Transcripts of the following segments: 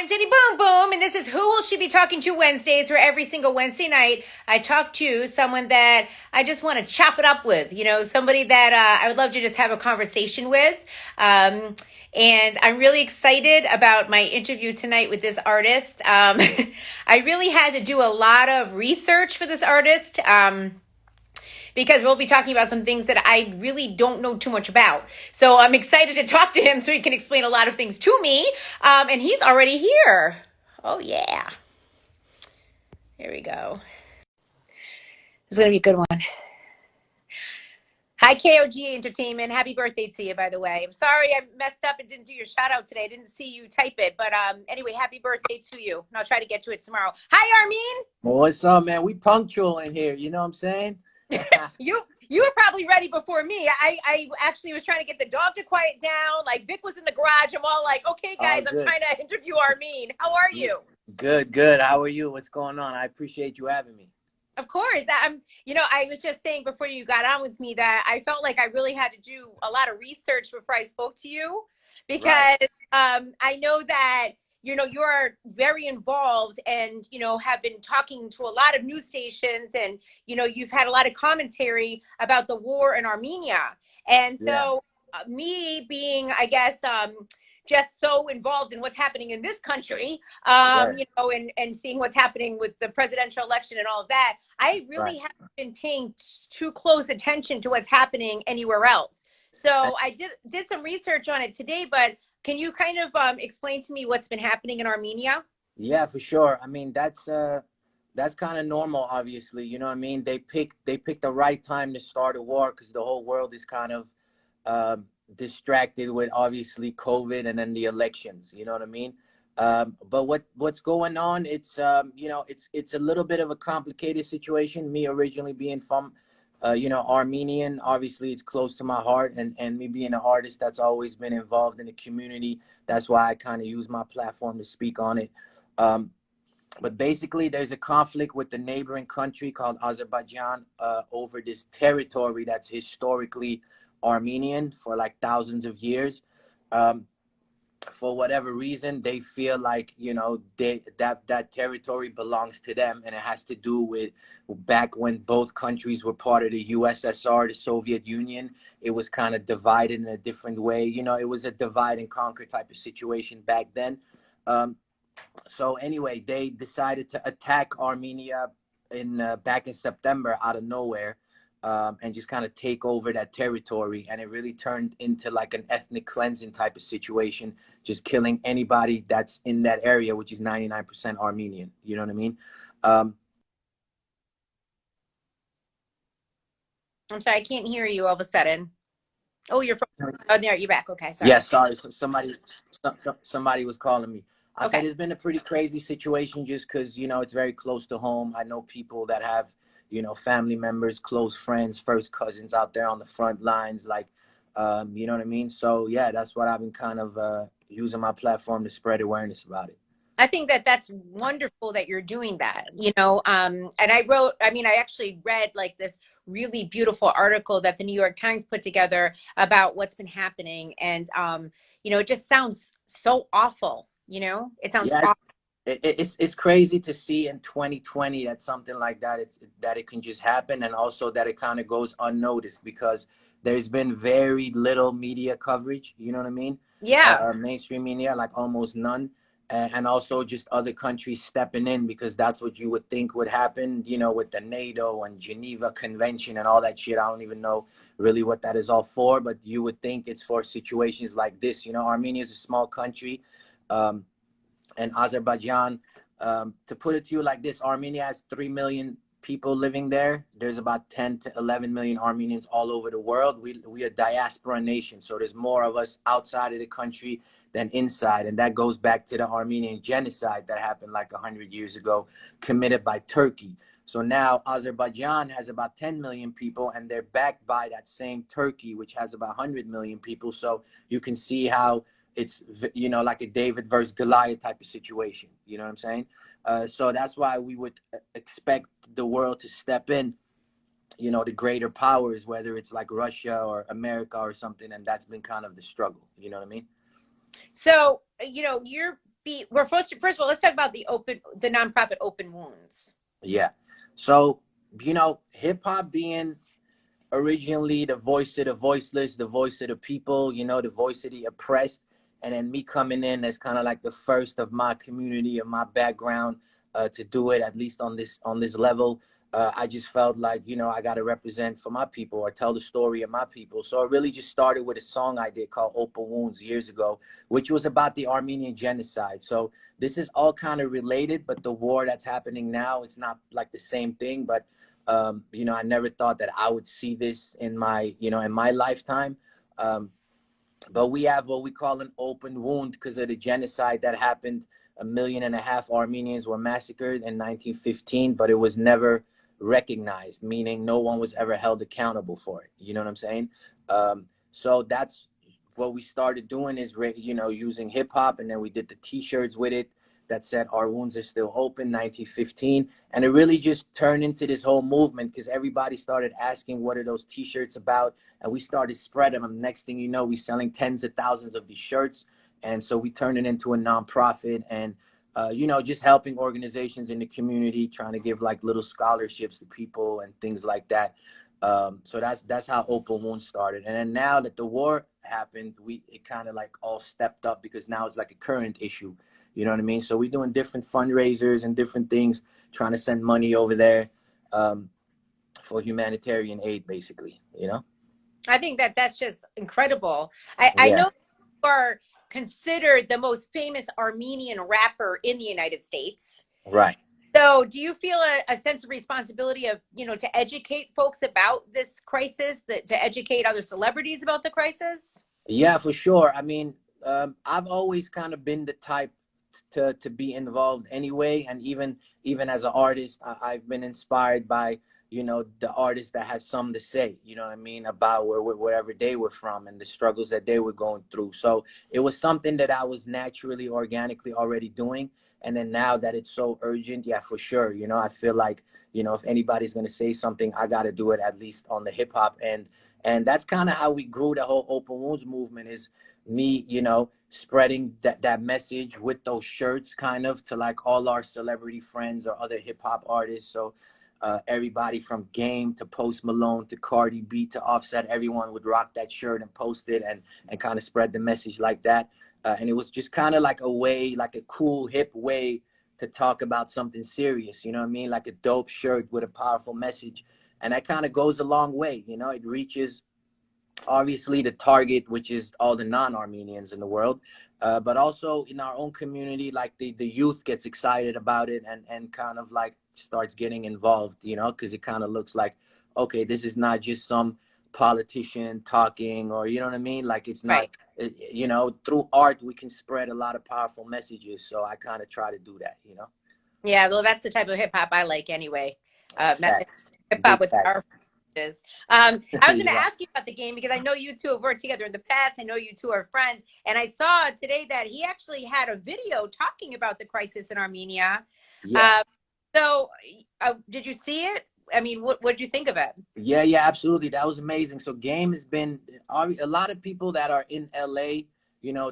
I'm Jenny Boom Boom, and this is Who Will She Be Talking to Wednesdays, where every single Wednesday night I talk to someone that I just want to chop it up with, somebody that I would love to just have a conversation with. And I'm really excited about my interview tonight with this artist. I really had to do a lot of research for this artist. Because we'll be talking about some things that I really don't know too much about. So I'm excited to talk to him so he can explain a lot of things to me. And he's already here. Oh, yeah. Here we go. This is going to be a good one. Hi, KOG Entertainment. Happy birthday to you, by the way. I'm sorry I messed up and didn't do your shout out today. I didn't see you type it. But anyway, happy birthday to you. And I'll try to get to it tomorrow. Hi, Armin. Well, what's up, man? We punctual in here. You know what I'm saying? You were probably ready before me. I actually was trying to get the dog to quiet down. Like Vic was in the garage. I'm all like, okay, guys, I'm trying to interview Armin. How are you? Good, good. How are you? What's going on? I appreciate you having me. Of course. I was just saying before you got on with me that I felt like I really had to do a lot of research before I spoke to you because I know that you're very involved and, have been talking to a lot of news stations and, you've had a lot of commentary about the war in Armenia. And so me being, I guess, just so involved in what's happening in this country, and seeing what's happening with the presidential election and all of that, I really haven't been paying too close attention to what's happening anywhere else. So I did some research on it today, but can you kind of explain to me what's been happening in Armenia? Yeah, for sure. I mean, that's kind of normal, obviously. You know what I mean? They picked the right time to start a war because the whole world is kind of distracted with obviously COVID and then the elections. You know what I mean? But what's going on? It's it's a little bit of a complicated situation. Me originally being from Armenian, obviously it's close to my heart, and me being an artist that's always been involved in the community. That's why I kind of use my platform to speak on it. But basically, there's a conflict with the neighboring country called Azerbaijan over this territory that's historically Armenian for like thousands of years. For whatever reason, they feel like that territory belongs to them, and it has to do with back when both countries were part of the USSR, the Soviet Union. It was kind of divided in a different way. It was a divide and conquer type of situation back then. So anyway, they decided to attack Armenia back in September out of nowhere. And just kind of take over that territory, and it really turned into like an ethnic cleansing type of situation, just killing anybody that's in that area, which is 99% Armenian. You know what I mean? I'm sorry, I can't hear you all of a sudden. Oh, you're there. You're back. Okay, sorry. Yeah, sorry. So somebody was calling me. I said it's been a pretty crazy situation just because it's very close to home. I know people that have family members, close friends, first cousins out there on the front lines, like, you know what I mean? So yeah, that's what I've been kind of using my platform to spread awareness about it. I think that that's wonderful that you're doing that, and I actually read like this really beautiful article that the New York Times put together about what's been happening. And, it just sounds so awful, it sounds awful. It's crazy to see in 2020 that something like that it can just happen, and also that it kind of goes unnoticed because there's been very little media coverage. You know what I mean? Yeah. Mainstream media, like almost none, and also just other countries stepping in because that's what you would think would happen. With the NATO and Geneva Convention and all that shit. I don't even know really what that is all for, but you would think it's for situations like this. Armenia is a small country. And Azerbaijan, to put it to you like this, Armenia has 3 million people living there. There's about 10 to 11 million Armenians all over the world. We are a diaspora nation, so there's more of us outside of the country than inside, and that goes back to the Armenian genocide that happened like 100 years ago, committed by Turkey. So now Azerbaijan has about 10 million people, and they're backed by that same Turkey, which has about 100 million people. So you can see how it's like a David versus Goliath type of situation. You know what I'm saying? So that's why we would expect the world to step in, the greater powers, whether it's like Russia or America or something, and that's been kind of the struggle. You know what I mean? So you're We're first of all, let's talk about the nonprofit Open Wounds. Yeah. So, hip hop being originally the voice of the voiceless, the voice of the people, the voice of the oppressed. And then me coming in as kind of like the first of my community, of my background, to do it, at least on this level. I just felt like, I got to represent for my people or tell the story of my people. So it really just started with a song I did called Open Wounds years ago, which was about the Armenian genocide. So this is all kind of related, but the war that's happening now, it's not like the same thing. But I never thought that I would see this in my lifetime. But we have what we call an open wound because of the genocide that happened. 1.5 million Armenians were massacred in 1915, but it was never recognized, meaning no one was ever held accountable for it. You know what I'm saying? So that's what we started doing is, using hip hop, and then we did the T-shirts with it that said "Our wounds are still open," 1915, and it really just turned into this whole movement because everybody started asking, "What are those T-shirts about?" And we started spreading them. Next thing you know, we're selling tens of thousands of these shirts, and so we turned it into a nonprofit, and just helping organizations in the community, trying to give like little scholarships to people and things like that. So that's how Open Wounds started. And then now that the war happened, it kind of like all stepped up because now it's like a current issue. You know what I mean? So we're doing different fundraisers and different things, trying to send money over there for humanitarian aid, basically, I think that's just incredible. I Yeah. know you are considered the most famous Armenian rapper in the United States. Right. So do you feel a sense of responsibility of, to educate folks about this crisis, to educate other celebrities about the crisis? Yeah, for sure. I mean, I've always kind of been the type to be involved anyway, and even as an artist, I've been inspired by the artists that had something to say, you know what I mean, about wherever they were from and the struggles that they were going through. So it was something that I was naturally, organically already doing. And then now that it's so urgent, yeah, for sure, I feel like if anybody's going to say something, I got to do it, at least on the hip hop end. And that's kind of how we grew the whole Open Wounds movement, is me, spreading that message with those shirts kind of to like all our celebrity friends or other hip hop artists. So everybody from Game to Post Malone to Cardi B to Offset, everyone would rock that shirt and post it and kind of spread the message like that. And it was just kind of like a way, like a cool, hip way to talk about something serious, you know what I mean? Like a dope shirt with a powerful message. And that kind of goes a long way, it reaches obviously the target, which is all the non-Armenians in the world, but also in our own community, like the youth gets excited about it and kind of like starts getting involved, because it kind of looks like, okay, this is not just some politician talking, or you know what I mean, like it's not Right. Through art we can spread a lot of powerful messages. So I kind of try to do that. Yeah, well, that's the type of hip hop I like anyway. Not Facts. hip hop Big with facts. our is. I was going to Yeah. ask you about the game because I know you two have worked together in the past. I know you two are friends. And I saw today that he actually had a video talking about the crisis in Armenia. Yeah. Um, so did you see it? I mean, what did you think of it? Yeah, absolutely. That was amazing. So Game has been a lot of people that are in LA,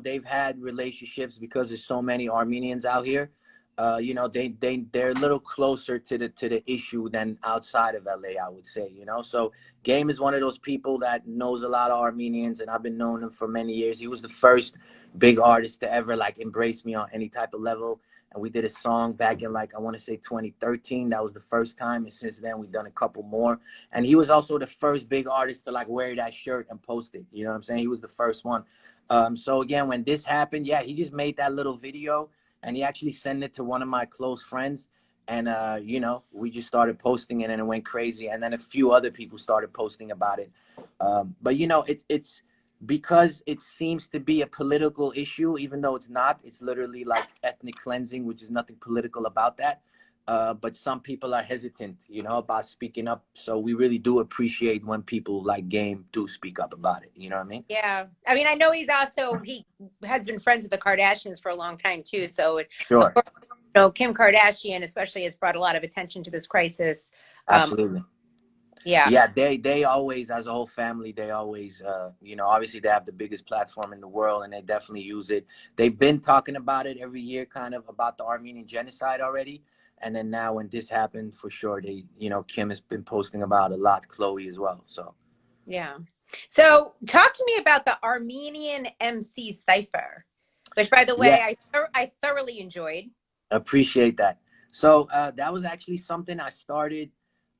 they've had relationships because there's so many Armenians out here. They're a little closer to the issue than outside of LA, I would say, So Game is one of those people that knows a lot of Armenians, and I've been knowing him for many years. He was the first big artist to ever like embrace me on any type of level. And we did a song back in like, I want to say 2013. That was the first time. And since then we've done a couple more. And he was also the first big artist to like wear that shirt and post it. You know what I'm saying? He was the first one. So again, when this happened, yeah, he just made that little video and he actually sent it to one of my close friends. And, we just started posting it and it went crazy. And then a few other people started posting about it. But, it's because it seems to be a political issue, even though it's not. It's literally like ethnic cleansing, which is nothing political about that. But some people are hesitant, about speaking up. So we really do appreciate when people like Game do speak up about it. You know what I mean? Yeah. I mean, I know he has been friends with the Kardashians for a long time too. So of Sure. course, Kim Kardashian especially has brought a lot of attention to this crisis. Absolutely. Yeah. Yeah, they always, as a whole family, they always, you know, obviously they have the biggest platform in the world, and they definitely use it. They've been talking about it every year, kind of about the Armenian genocide already, and then now when this happened, for sure, they, you know, Kim has been posting about a lot, Chloe as well. So Yeah. So talk to me about the Armenian MC Cipher, which, by the yeah, way, I thoroughly enjoyed. appreciate that. So that was actually something I started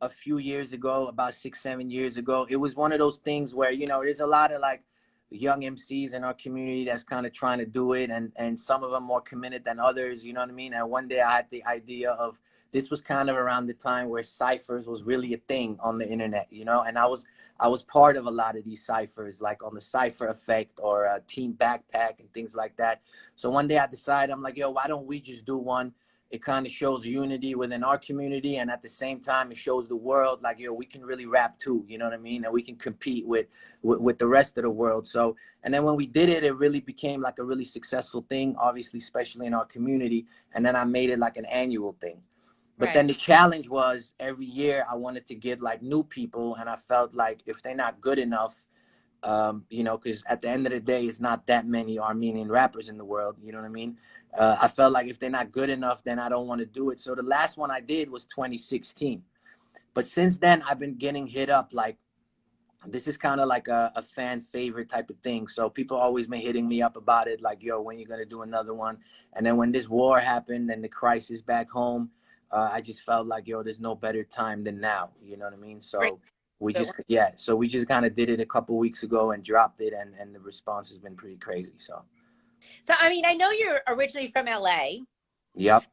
a few years ago, about 6, 7 years ago. It was one of those things where, you know, there's a lot of like young MCs in our community that's kind of trying to do it, and some of them more committed than others, you know what I mean? And one day I had the idea of, this was kind of around the time where ciphers was really a thing on the internet, you know, and I was part of a lot of these ciphers, like on the Cipher Effect or Team Backpack and things like that. So one day I decided, I'm like, yo, why don't we just do one? It kind of shows unity within our community, and at the same time it shows the world like, yo, we can really rap too, you know what I mean? And we can compete with the rest of the world. So, and then when we did it, it really became like a really successful thing, obviously, especially in our community. And then I made it like an annual thing. But then Right. the challenge was, every year I wanted to get like new people, and I felt like if they're not good enough, you know, because at the end of the day, it's not that many Armenian rappers in the world, you know what I mean? I felt like if they're not good enough, then I don't want to do it. So the last one I did was 2016. But since then, I've been getting hit up like, this is kind of like a fan favorite type of thing. So people always been hitting me up about it, like, yo, when you gonna do another one? And then when this war happened and the crisis back home, I just felt like, yo, there's no better time than now. You know what I mean? Right. So we Good just, one. yeah, so we just kind of did it a couple weeks ago and dropped it, and the response has been pretty crazy. So, So, I mean, I know you're originally from LA. yep,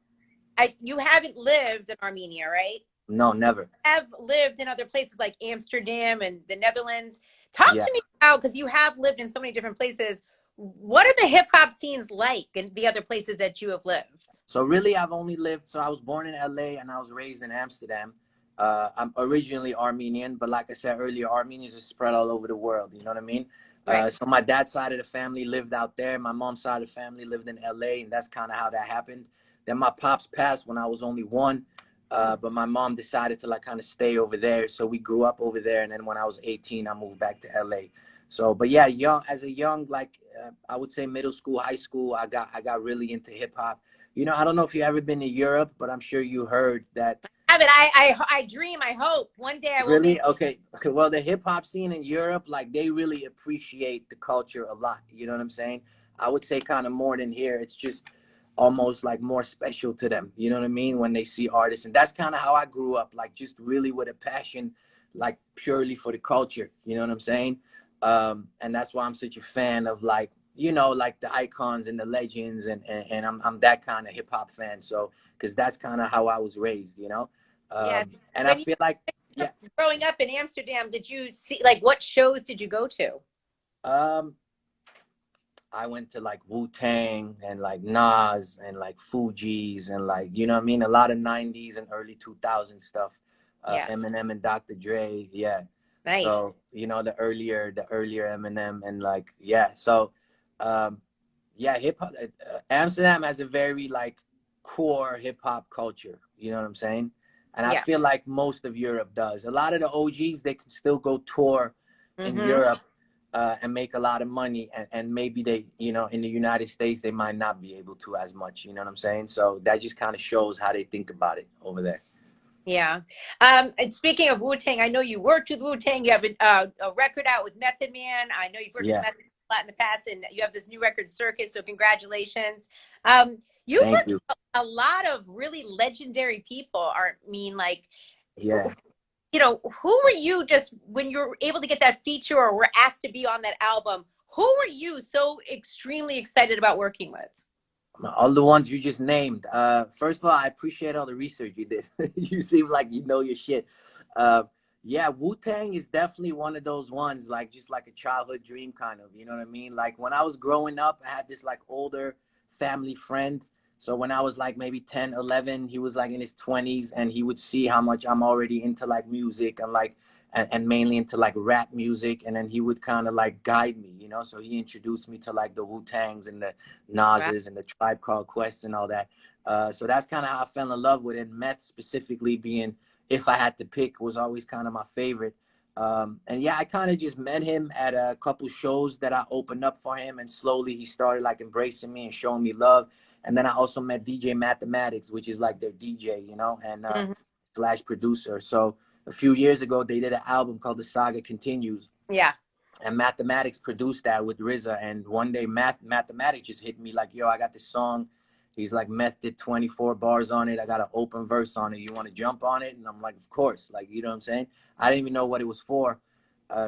You haven't lived in Armenia, right? no, never. Have lived in other places like Amsterdam and the Netherlands. Talk Yeah. to me about, because you have lived in so many different places. What are the hip hop scenes like in the other places that you have lived? So really, I've only lived. So I was born in LA and I was raised in Amsterdam. I'm originally Armenian, but like I said earlier, Armenians are spread all over the world. You know what I mean? Right. So my dad's side of the family lived out there. My mom's side of the family lived in LA, and that's kind of how that happened. Then my pops passed when I was only one, but my mom decided to like kind of stay over there. So we grew up over there, and then when I was 18, I moved back to LA. So, but yeah, young as a young, like I would say middle school, high school, I got really into hip hop. You know, I don't know if you've ever been to Europe, but I'm sure you heard that. Have it. I dream. I hope one day I will Really? make. Okay. Okay. Well, the hip hop scene in Europe, like they really appreciate the culture a lot. You know what I'm saying? I would say kind of more than here. It's just almost like more special to them. You know what I mean? When they see artists. And that's kind of how I grew up, like just really with a passion, like purely for the culture. You know what I'm saying? And that's why I'm such a fan of like, you know, like the icons and the legends, and I'm that kind of hip hop fan. So, because that's kind of how I was raised, you know? Yes. And I When you feel like, yeah, growing up in Amsterdam, did you see, like, what shows did you go to? um, I went to like Wu Tang and like Nas and like Fugees and like, you know what I mean? A lot of 90s and early 2000s stuff. Yeah. Eminem and Dr. Dre. Yeah. Nice. So, you know, the earlier Eminem, and like, yeah. So, um, yeah, hip hop, Amsterdam has a very like core hip hop culture. You know what I'm saying? And I Yeah. feel like most of Europe does. A lot of the OGs, they can still go tour in Mm-hmm. Europe, and make a lot of money, and maybe they, you know, in the United States, they might not be able to as much. You know what I'm saying? So that just kind of shows how they think about it over there. Yeah. And speaking of Wu Tang, I know you worked with Wu Tang. You have a record out with Method Man. I know you've worked with Yeah. Method Man a lot in the past, and you have this new record, Circus. So congratulations. You've Thank worked you. with a lot of really legendary people. Aren't mean like, Yeah. who were you just when you were able to get that feature or were asked to be on that album? Who were you so extremely excited about working with? All the ones you just named. First of all, I appreciate all the research you did. You seem like you know your shit. Uh, yeah, Wu Tang is definitely one of those ones, like just like a childhood dream, kind of. You know what I mean? Like when I was growing up, I had this like older family friend. So when I was like maybe 10, 11, he was like in his 20s, and he would see how much I'm already into like music, and like and mainly into like rap music, and then he would kind of like guide me, you know. So he introduced me to like the Wu Tangs and the Wow. Nas's and the Tribe Called Quest and all that. So that's kind of how I fell in love with it. Meth specifically being, if I had to pick, was always kind of my favorite. And yeah, I kind of just met him at a couple shows that I opened up for him, and slowly he started like embracing me and showing me love. And then I also met DJ Mathematics, which is like their DJ, you know, and Hmm. slash producer. So a few years ago, they did an album called The Saga Continues, Yeah. and Mathematics produced that with RZA. And one day, Mathematics just hit me like, "Yo, I got this song." He's like, "Meth did 24 bars on it. I got an open verse on it. You want to jump on it?" And I'm like, "Of course." Like, you know what I'm saying? I didn't even know what it was for.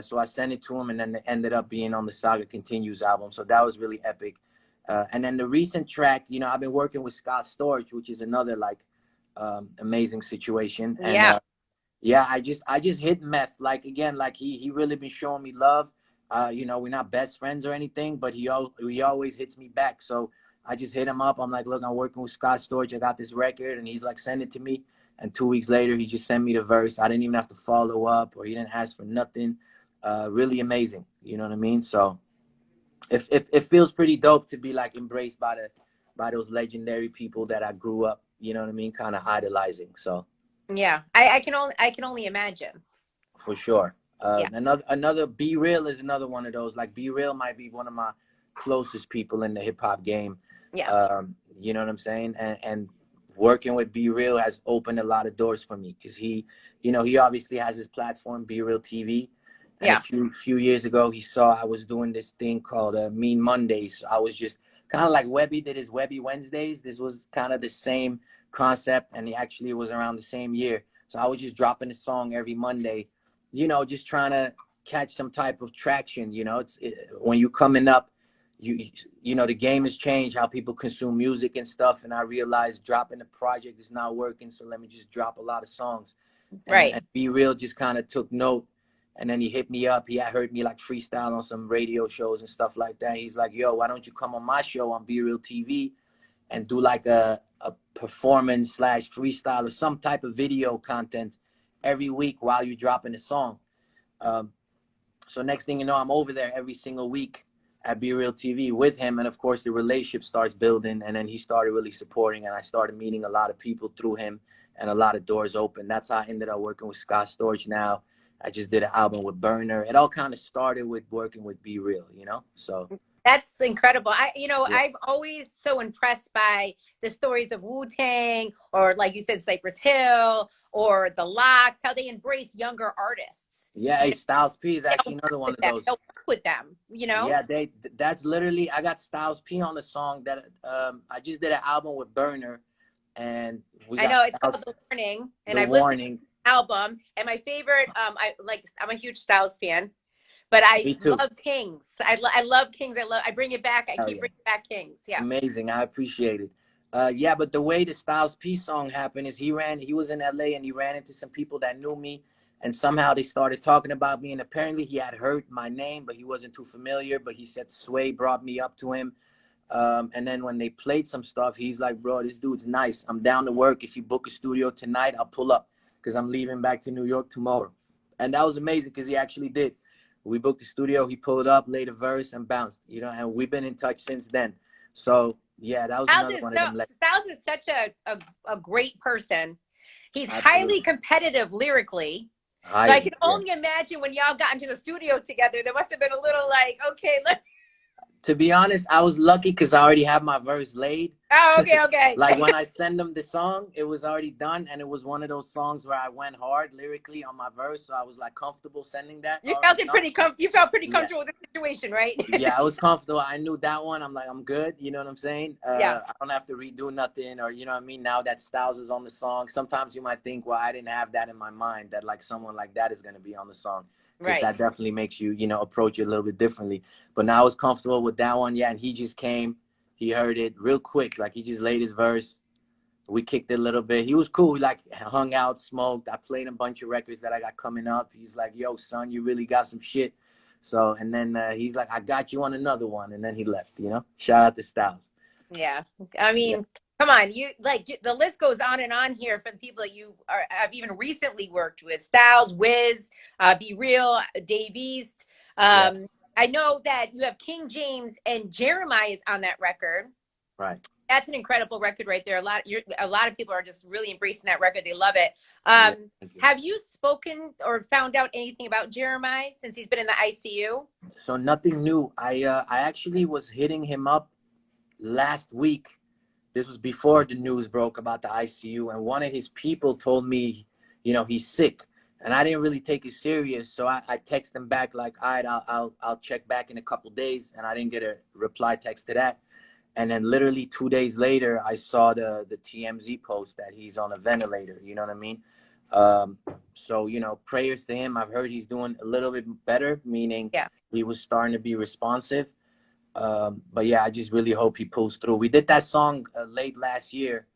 So I sent it to him, and then it ended up being on the Saga Continues album. So that was really epic. And then the recent track, you know, I've been working with Scott Storch, which is another like amazing situation. And Yeah. yeah, I just hit Meth, like, again, like he really been showing me love. You know, we're not best friends or anything, but he always hits me back. So I just hit him up. I'm like, "Look, I'm working with Scott Storch. I got this record," and he's like, "Send it to me." And 2 weeks later, he just sent me the verse. I didn't even have to follow up, or he didn't ask for nothing. Really amazing. You know what I mean? So it feels pretty dope to be like embraced by those legendary people that I grew up, you know what I mean, kind of idolizing. So Yeah. I can only imagine. for sure. Yeah. Another Be Real is another one of those. Like, Be Real might be one of my closest people in the hip hop game. Yeah. You know what I'm saying? And working with Be Real has opened a lot of doors for me, because you know, he obviously has his platform, Be Real TV. And a Yeah. few years ago, he saw I was doing this thing called Mean Mondays. I was just kind of like Webby did his Webby Wednesdays. This was kind of the same concept, and it was around the same year. So I was just dropping a song every Monday, you know, just trying to catch some type of traction. You know, when you coming up, you know, the game has changed how people consume music and stuff. And I realized dropping a project is not working, so let me just drop a lot of songs. And Right. Be Real just kind of took note, and then he hit me up. He had heard me like freestyle on some radio shows and stuff like that. He's like, "Yo, why don't you come on my show on Be Real TV and do like a performance slash freestyle or some type of video content every week while you're dropping a song?" Um, so next thing you know, I'm over there every single week at Be Real TV with him. And of course, the relationship starts building. And then he started really supporting, and I started meeting a lot of people through him, and a lot of doors open. That's how I ended up working with Scott Storch now. I just did an album with Burner. It all kind of started with working with Be Real, you know? So, That's incredible. You know, yeah. I'm always so impressed by the stories of Wu-Tang, or like you said, Cypress Hill, or the Lox, how they embrace younger artists. Yeah, You hey, know, Styles P is they'll actually work another one with of them. those. They'll work with them, you know? Yeah, that's literally, I got Styles P on the song that I just did an album with Burner, and we I got know it's Styles called The Warning, and The I've listened to Warning. the album, and my favorite, I'm a huge Styles fan, but I Me too. love Kings. I love Kings. I bring it back. I Hell keep yeah. bringing back Kings. Yeah. Amazing. I appreciate it. Yeah, but the way the Styles P song happened is he was in LA, and he ran into some people that knew me, and somehow they started talking about me, and apparently he had heard my name, but he wasn't too familiar. But he said Sway brought me up to him. And then when they played some stuff, he's like, "Bro, this dude's nice. I'm down to work. If you book a studio tonight, I'll pull up, because I'm leaving back to New York tomorrow." And that was amazing, because he actually did. We booked the studio, he pulled up, laid a verse, and bounced, you know, and we've been in touch since then. So yeah, that was another one of them. Like, Styles is such a great person. He's highly absolutely. competitive lyrically. So I Highly. can Yeah. only imagine when y'all got into the studio together, there must have been a little like, okay, let To be honest, I was lucky because I already have my verse laid. oh, okay, okay. Like, when I send them the song, it was already done, and it was one of those songs where I went hard lyrically on my verse, so I was like comfortable sending that already done. You felt pretty Yeah. comfortable with the situation, right? Yeah, I was comfortable. I knew that one. I'm like, I'm good. You know what I'm saying? Yeah. I don't have to redo nothing, or you know what I mean? Now that Styles is on the song, sometimes you might think, well, I didn't have that in my mind, that like someone like that is gonna be on the song, because Right. that definitely makes you, you know, approach it a little bit differently. But now I was comfortable with that one. Yeah, and he just came, he heard it real quick. Like, he just laid his verse. We kicked it a little bit. He was cool. He like hung out, smoked. I played a bunch of records that I got coming up. He's like, "Yo, son, you really got some shit." So, and then he's like, "I got you on another one," and then he left. You know, shout out to Styles. Yeah. I Yeah, mean, come on, the list goes on and on here for the people that have even recently worked with. Styles, Wiz, Be Real, Dave East. yeah, I know that you have King James and Jeremiah is on that record. right. That's an incredible record right there. A lot of people are just really embracing that record. They love it. Yeah, thank you. Have you spoken or found out anything about Jeremiah since he's been in the ICU? So nothing new. I actually was hitting him up last week. This was before the news broke about the ICU, and one of his people told me, he's sick, and I didn't really take it serious. So I texted him back like, all right, I'll check back in a couple days, and I didn't get a reply text to that. And then literally 2 days later, I saw the TMZ post that he's on a ventilator. You know what I mean? So prayers to him. I've heard he's doing a little bit better, meaning he was starting to be responsive. But yeah, I just really hope he pulls through. We did that song late last year,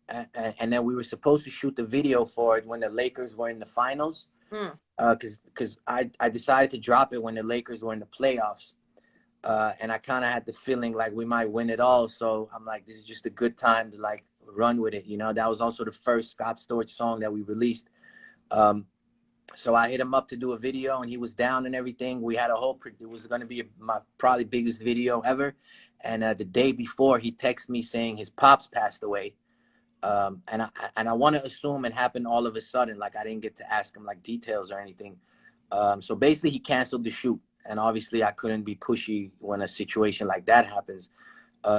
and then we were supposed to shoot the video for it when the Lakers were in the finals. Because I decided to drop it when the Lakers were in the playoffs. And I kind of had the feeling like we might win it all. So I'm like, this is just a good time to like run with it. That was also the first Scott Storch song that we released. So I hit him up to do a video, and he was down and everything. We had it was going to be my probably biggest video ever. And the day before, he texted me saying his pops passed away. And I want to assume it happened all of a sudden. Like I didn't get to ask him like details or anything. So basically he canceled the shoot. And obviously I couldn't be pushy when a situation like that happens.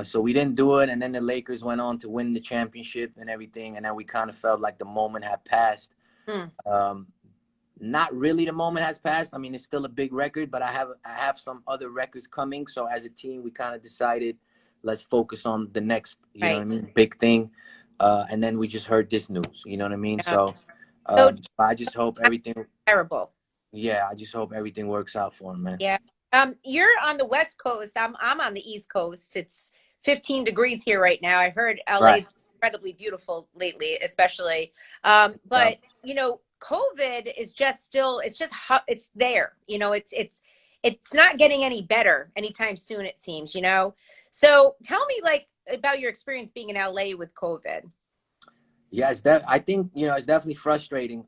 So we didn't do it. And then the Lakers went on to win the championship and everything. And then we kind of felt like the moment had passed. Not really the moment has passed. I mean, it's still a big record, but I have some other records coming. So as a team, we kind of decided, let's focus on the next, you know what I mean, big thing. And then we just heard this news, you know what I mean? So I just hope everything. Terrible. Yeah, I just hope everything works out for him, man. Yeah. You're on the West Coast. I'm on the East Coast. It's 15 degrees here right now. I heard LA's incredibly beautiful lately, especially. But COVID is just it's there. It's not getting any better anytime soon, it seems. So tell me like about your experience being in LA with COVID. Yeah, I think it's definitely frustrating.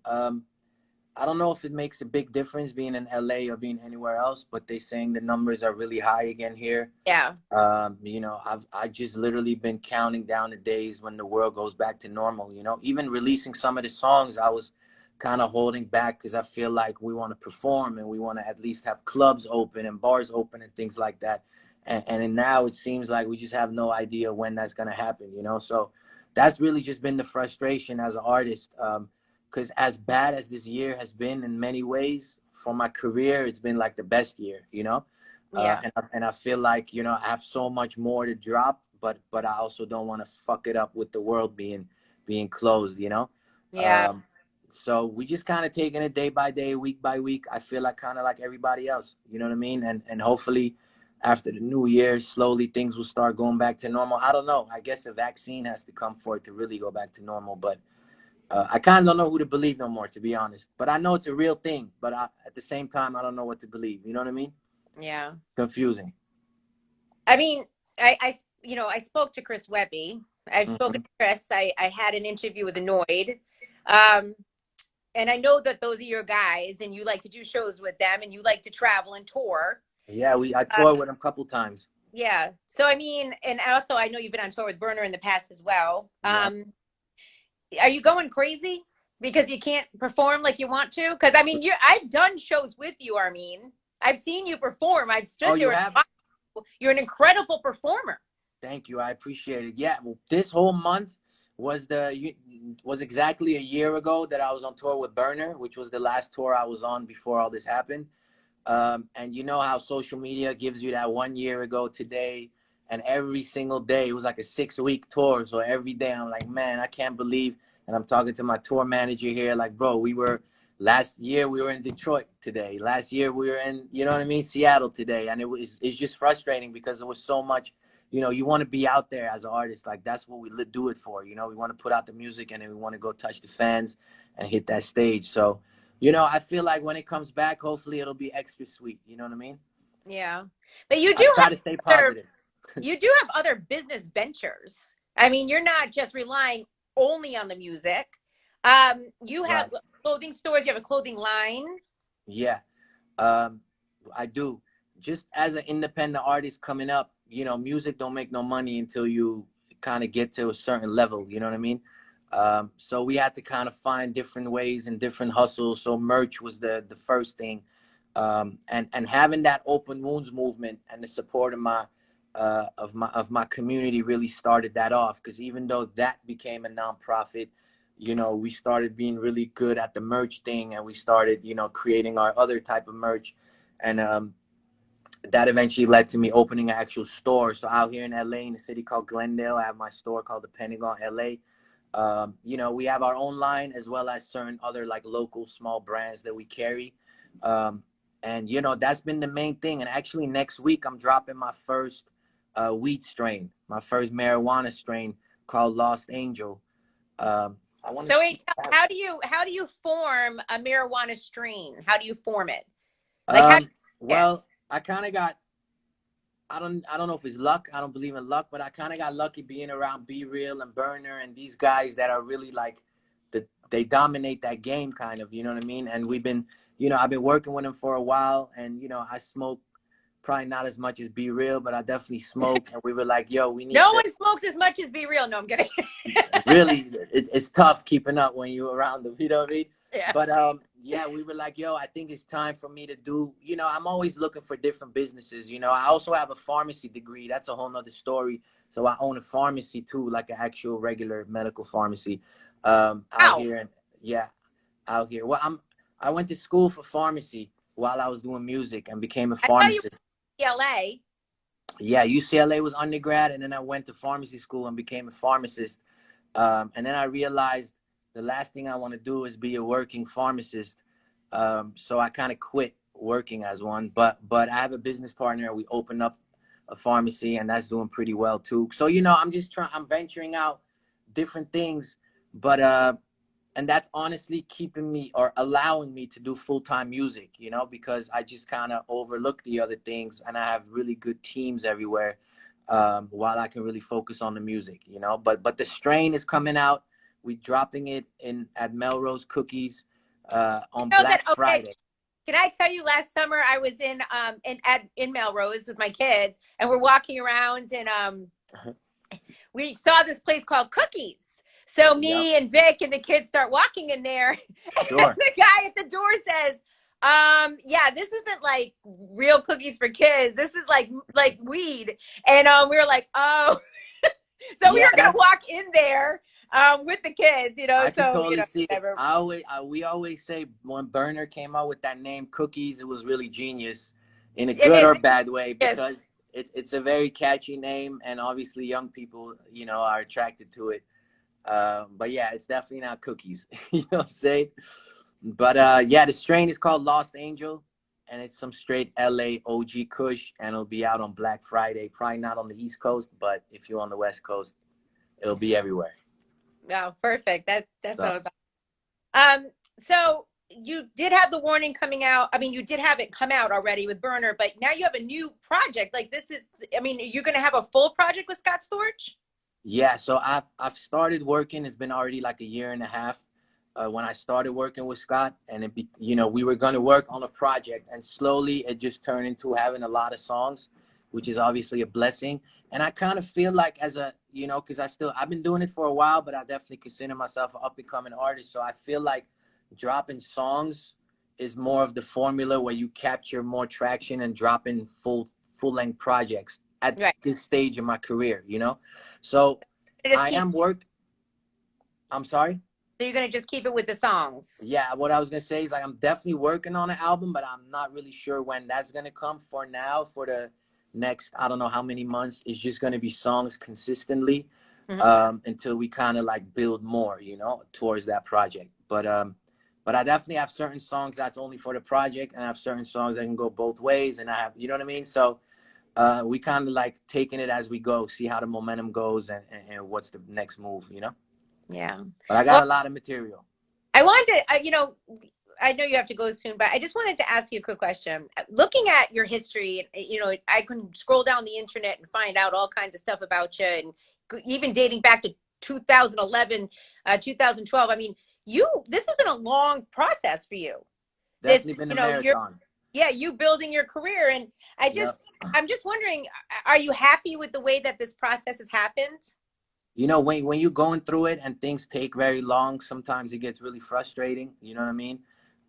I don't know if it makes a big difference being in LA or being anywhere else, but they're saying the numbers are really high again here. Yeah. I just literally been counting down the days when the world goes back to normal. Even releasing some of the songs, I was kind of holding back because I feel like we want to perform and we want to at least have clubs open and bars open and things like that. And now it seems like we just have no idea when that's going to happen, So that's really just been the frustration as an artist. Because as bad as this year has been in many ways, for my career, it's been like the best year, Yeah. And I feel like, I have so much more to drop, but I also don't want to fuck it up with the world being closed, Yeah. So we just kind of taking it day by day, week by week. I feel like kind of like everybody else, you know what I mean? And hopefully after the new year, slowly things will start going back to normal. I don't know. I guess a vaccine has to come for it to really go back to normal, but I kind of don't know who to believe no more, to be honest. But I know it's a real thing. But at the same time, I don't know what to believe. You know what I mean? Yeah. Confusing. I mean, I spoke to Chris Webby. I've spoken to Chris. I had an interview with Annoyed. And I know that those are your guys and you like to do shows with them and you like to travel and tour. Yeah, I toured with them a couple times. Yeah. So, I mean, and also I know you've been on tour with Burner in the past as well. Yeah. Are you going crazy because you can't perform like you want to? Because I mean, I've done shows with you, Armin. I've seen you perform. I've stood there. You're an incredible performer. Thank you. I appreciate it. Yeah, well, this whole month was exactly a year ago that I was on tour with Burner, which was the last tour I was on before all this happened. And you know how social media gives you that 1 year ago today. And every single day, it was like a 6-week tour. So every day I'm like, man, I can't believe. And I'm talking to my tour manager here, like, bro, last year we were in Detroit today. Last year we were in, you know what I mean, Seattle today. And it's just frustrating because there was so much, you want to be out there as an artist. Like, that's what we do it for. We want to put out the music and then we want to go touch the fans and hit that stage. So, I feel like when it comes back, hopefully it'll be extra sweet. You know what I mean? Yeah. But you do try to stay positive. You do have other business ventures. I mean, you're not just relying only on the music. You have clothing stores. You have a clothing line. Yeah, I do. Just as an independent artist coming up, music don't make no money until you kind of get to a certain level. You know what I mean? So we had to kind of find different ways and different hustles. So merch was the first thing, and having that open wounds movement and the support of my community really started that off. Because even though that became a nonprofit, you know, we started being really good at the merch thing, and we started, you know, creating our other type of merch, and that eventually led to me opening an actual store. So out here in LA, in a city called Glendale, I have my store called the Pentagon LA. You know, we have our own line as well as certain other like local small brands that we carry. And, you know, that's been the main thing. And actually next week, I'm dropping my first weed strain, my first marijuana strain called Lost Angel. I want to So see. wait, how do you form a marijuana strain? How do you form it? Like how do Um, you get? well, I kind of got, I don't know if it's luck. I don't believe in luck, but I kind of got lucky being around Be Real and Burner and these guys that are really like they dominate that game kind of, you know what I mean? And we've been, you know, I've been working with them for a while, and you know, I smoke probably not as much as Be Real, but I definitely smoke, and we were like, yo, we need No to one smokes as much as Be Real. No, I'm kidding. really, it's tough keeping up when you're around them, you know what I mean? Yeah. But yeah, we were like, yo, I think it's time for me to do, you know, I'm always looking for different businesses. You know, I also have a pharmacy degree. That's a whole nother story. So I own a pharmacy too, like an actual regular medical pharmacy out Wow. here. And yeah, out here. Well, I went to school for pharmacy while I was doing music and became a I thought you pharmacist. were in LA. Yeah, UCLA was undergrad, and then I went to pharmacy school and became a pharmacist. And then I realized the last thing I want to do is be a working pharmacist. So I kind of quit working as one. But I have a business partner. We opened up a pharmacy, and that's doing pretty well too. So you know, I'm venturing out different things, but and that's honestly keeping me or allowing me to do full-time music, you know, because I just kind of overlook the other things, and I have really good teams everywhere, while I can really focus on the music, you know. But the strain is coming out. We dropping it in at Melrose Cookies on You know that Black okay. Friday. Can I tell you last summer I was in Melrose with my kids and we're walking around and we saw this place called Cookies. So Yep, me and Vic and the kids start walking in there and sure. the guy at the door says, yeah, this isn't like real cookies for kids. This is like weed. And we were like, oh, so we Yeah, were gonna that's walk in there with the kids, you know, I can so you totally know, see it. whatever. We always say when Burner came out with that name Cookies, it was really genius in a It good is, or bad way, yes. because it's a very catchy name, and obviously young people, you know, are attracted to it. But yeah, it's definitely not Cookies. You know what I'm saying? But yeah, the strain is called Lost Angel, and it's some straight LA OG Kush, and it'll be out on Black Friday. Probably not on the East Coast, but if you're on the West Coast, it'll be everywhere. Oh, perfect. That So. sounds so you did have the warning coming out. I mean, you did have it come out already with Burner, but now you have a new project. Like this is, I mean, you're going to have a full project with Scott Storch? Yeah, so I've started working. It's been already like a year and a half when I started working with Scott, and you know, we were gonna work on a project, and slowly it just turned into having a lot of songs, which is obviously a blessing. And I kind of feel like as a, you know, because I've been doing it for a while, but I definitely consider myself an up and coming artist. So I feel like dropping songs is more of the formula where you capture more traction and dropping full length projects at Right. this stage in my career, you know. So Just I keep, am work. I'm sorry. so you're going to just keep it with the songs. Yeah, what I was gonna say is like I'm definitely working on an album, but I'm not really sure when that's gonna come. For now, for the next I don't know how many months, it's just gonna be songs consistently, Mhm. until we kind of like build more, you know, towards that project. But I definitely have certain songs that's only for the project, and I have certain songs that can go both ways, and I have, you know what I mean. So we kind of like taking it as we go, see how the momentum goes, and what's the next move, you know. Yeah. But I got Well, a lot of material. I wanted to, you know, I know you have to go soon, but I just wanted to ask you a quick question. Looking at your history, you know, I can scroll down the internet and find out all kinds of stuff about you, and even dating back to 2011, 2012. I mean, this has been a long process for you. This, Definitely been you a know, marathon. yeah, you building your career. And Yep. I'm just wondering, are you happy with the way that this process has happened? you know, when you're going through it and things take very long, sometimes it gets really frustrating. You know what I mean?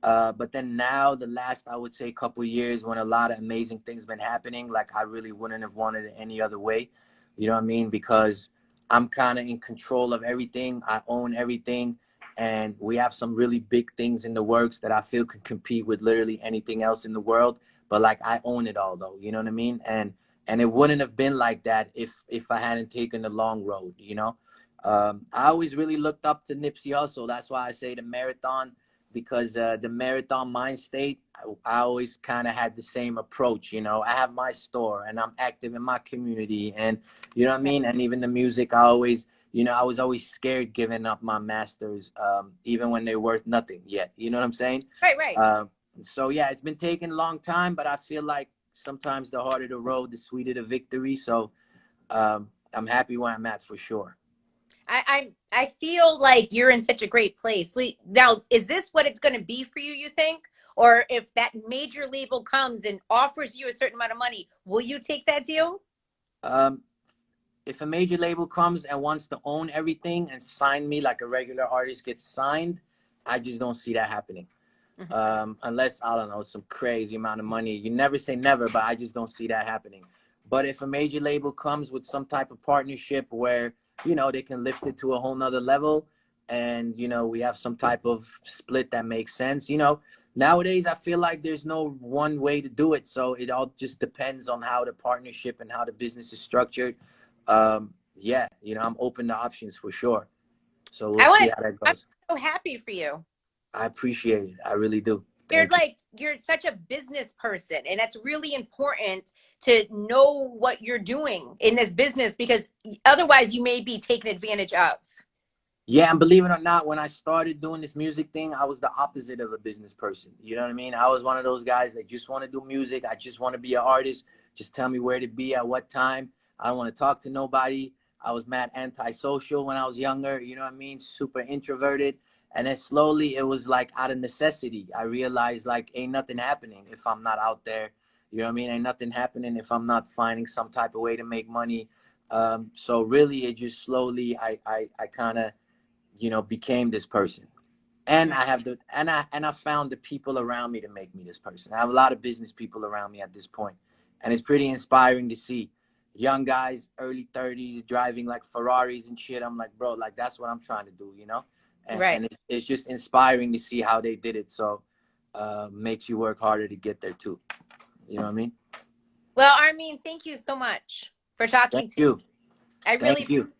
But then now, the last, I would say, couple years, when a lot of amazing things been happening, like I really wouldn't have wanted it any other way. You know what I mean? Because I'm kind of in control of everything. I own everything, and we have some really big things in the works that I feel can compete with literally anything else in the world. But like I own it all, though. You know what I mean? And it wouldn't have been like that if I hadn't taken the long road. You know, I always really looked up to Nipsey Hussle. That's why I say the marathon, because the marathon mind state, I always kind of had the same approach. You know, I have my store and I'm active in my community, and you know what I mean. And even the music, I always, you know, I was always scared giving up my masters, even when they're worth nothing yet. You know what I'm saying? Right, right. So yeah, it's been taking a long time, but I feel like sometimes the harder the road, the sweeter the victory. So I'm happy where I'm at for sure. I feel like you're in such a great place. Now, is this what it's going to be for you, you think? Or if that major label comes and offers you a certain amount of money, will you take that deal? Um, if a major label comes and wants to own everything and sign me like a regular artist gets signed, I just don't see that happening. Unless, I don't know, some crazy amount of money. You never say never, but I just don't see that happening. But if a major label comes with some type of partnership where, you know, they can lift it to a whole nother level, and, you know, we have some type of split that makes sense, you know, nowadays I feel like there's no one way to do it. So it all just depends on how the partnership and how the business is structured. Yeah, you know, I'm open to options for sure. So we'll see how that I'm goes. so happy for you. I appreciate it. I really do. Thank you. You're such a business person, and that's really important to know what you're doing in this business, because otherwise you may be taken advantage of. Yeah, and believe it or not, when I started doing this music thing, I was the opposite of a business person. You know what I mean? I was one of those guys that just want to do music. I just want to be an artist. Just tell me where to be at what time. I don't want to talk to nobody. I was mad antisocial when I was younger. You know what I mean? Super introverted. And then slowly it was like out of necessity. I realized like ain't nothing happening if I'm not out there. You know what I mean? Ain't nothing happening if I'm not finding some type of way to make money. So really it just slowly I kind of, you know, became this person. And I have I found the people around me to make me this person. I have a lot of business people around me at this point, and it's pretty inspiring to see young guys, early 30s, driving like Ferraris and shit. I'm like, bro, like that's what I'm trying to do, you know. Right. And it's just inspiring to see how they did it. So makes you work harder to get there too. You know what I mean? Well, Armin, thank you so much for talking Thank to you. me. I really Thank you.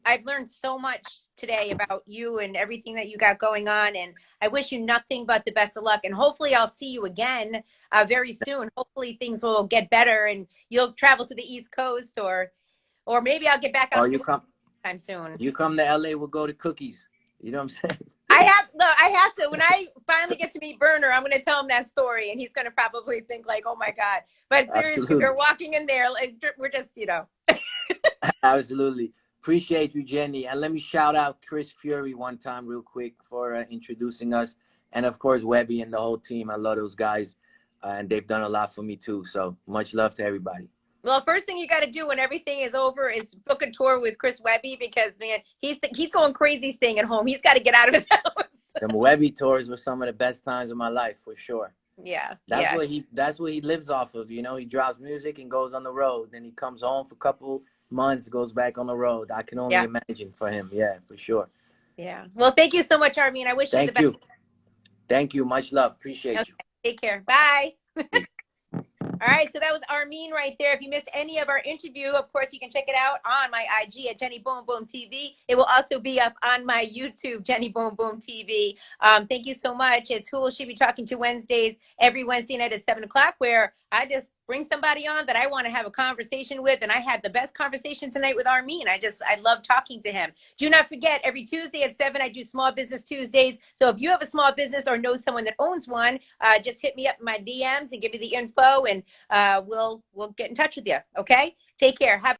I've learned so much today about you and everything that you got going on, and I wish you nothing but the best of luck. And hopefully, I'll see you again very soon. Hopefully, things will get better, and you'll travel to the East Coast, or maybe I'll get back Or out to you the come time soon. you come to LA, we'll go to Cookies. You know what I'm saying? I have to. When I finally get to meet Burner, I'm going to tell him that story, and he's going to probably think like, "Oh my God!" But seriously, Absolutely. we're walking in there, like, we're just, you know. Absolutely. Appreciate you, Jenny. And let me shout out Chris Fury one time real quick for introducing us. And of course, Webby and the whole team. I love those guys. And they've done a lot for me too. So much love to everybody. Well, first thing you got to do when everything is over is book a tour with Chris Webby, because man, he's going crazy staying at home. He's got to get out of his house. The Webby tours were some of the best times of my life for sure. Yeah, That's yeah. what he lives off of. You know, he drops music and goes on the road. Then he comes home for a couple months, goes back on the road. I can only imagine for him. Yeah, for sure. Yeah. Well, thank you so much, Armin. I wish you the Thank best. you. Thank you. Much love. Appreciate Okay. you. Take care. Bye. All right, so that was Armin right there. If you missed any of our interview, of course, you can check it out on my IG at Jenny Boom Boom TV. It will also be up on my YouTube, Jenny Boom Boom TV. Thank you so much. It's Who Will She Be Talking to Wednesdays, every Wednesday night at 7 o'clock, where I just bring somebody on that I want to have a conversation with. And I had the best conversation tonight with Armin. I love talking to him. Do not forget, every Tuesday at 7, I do Small Business Tuesdays. So if you have a small business or know someone that owns one, just hit me up in my DMs and give me the info, and we'll get in touch with you. Okay? Take care. Have